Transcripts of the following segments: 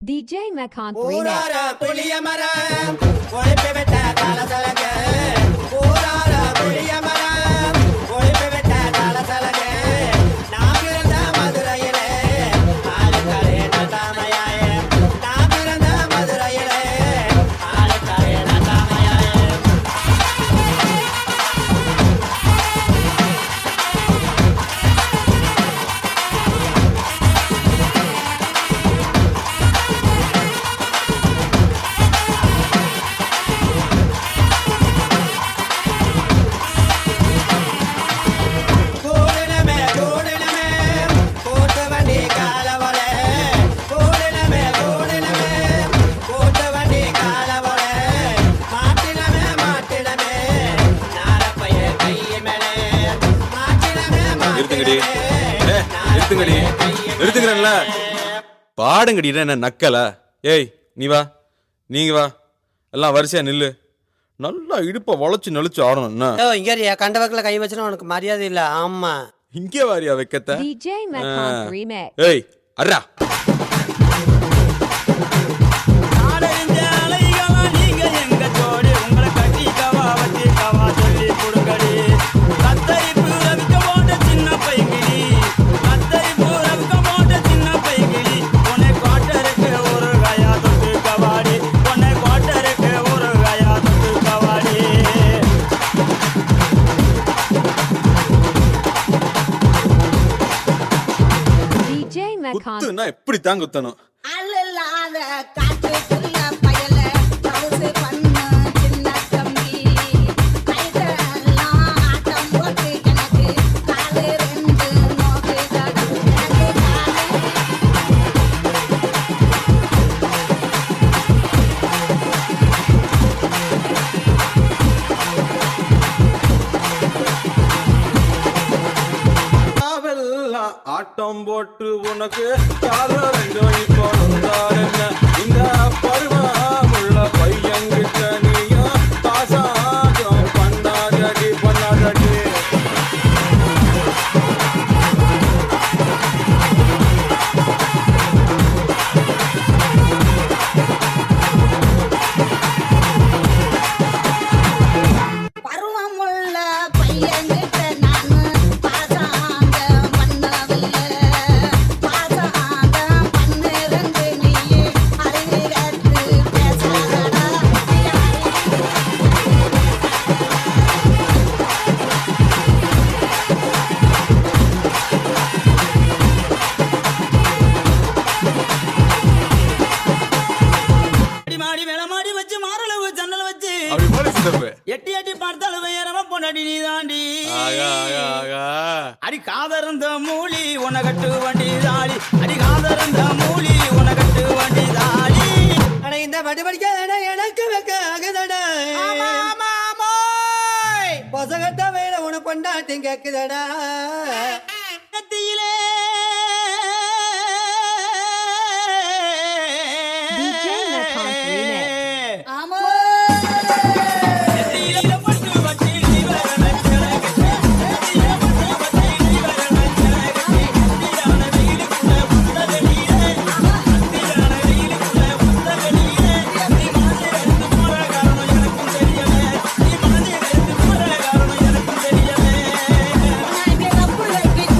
DJ Mekon ஊரார புளிய மரம் ஒழிப்பு விட்ட காலசலக ஊரார புளிய மரம் ஒழிப்பு விட்ட காலசலக நான் பிறந்த மதுரையிலே ஆளுக்கரே நட்டாமையாயே நான் பிறந்த மதுரையிலே ஆளுக்கரே நட்டாமையாயே நிறுத்துங்கடா பாடுங்கடி என்ன நக்கல ஏய் நீ வா நீங்க வா எல்லாம் வரிசையா நில்லு நல்லா இடுப்ப வளைச்சு நெளிச்சு ஆடணும் என்ன இங்க கண்ட வக்கல கை வச்சுனா உனக்கு மரியாதை இல்ல ஆமா இங்கே வாரியா வைக்கத்த DJ Mekon Remix ஏய் அர்ரா குத்துனா எப்படி தான் குத்தணும் ஆட்டம் போட்டு உனக்கு இந்த பருவமுள்ள பையன்கிட்ட நீயும் பாசாகம் பண்ணாதடி பண்ணாதடி பருவமுள்ள பையன்கிட்ட எட்டி எட்டி பார்த்தாலும் வேறவ பொண்டாடி நீ தாண்டி அடி காதறந்த மூலி உனகட்டு வண்டி தாடி அடி காதறந்த மூலி உனகட்டு வண்டி தாடி அட இந்த பட்டு படிக்க எனக்கு வைக்க ஆகுதடா பசகட்ட வேற உன கொண்டாட்டி கேக்குதடா கத்தியிலே DJ Mekon Remix Like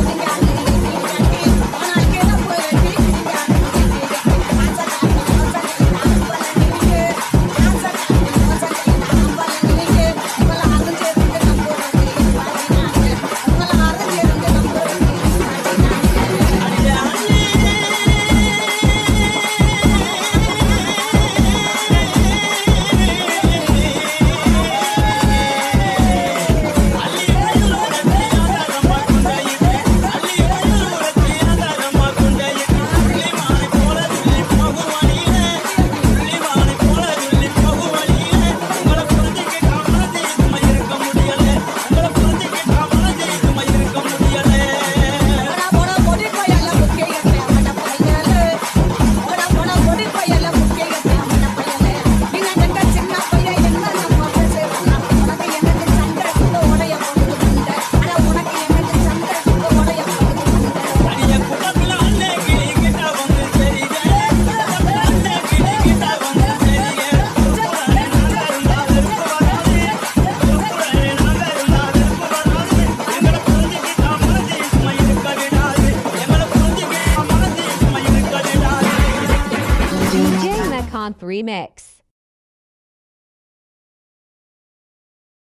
DJ Mekonth Remix.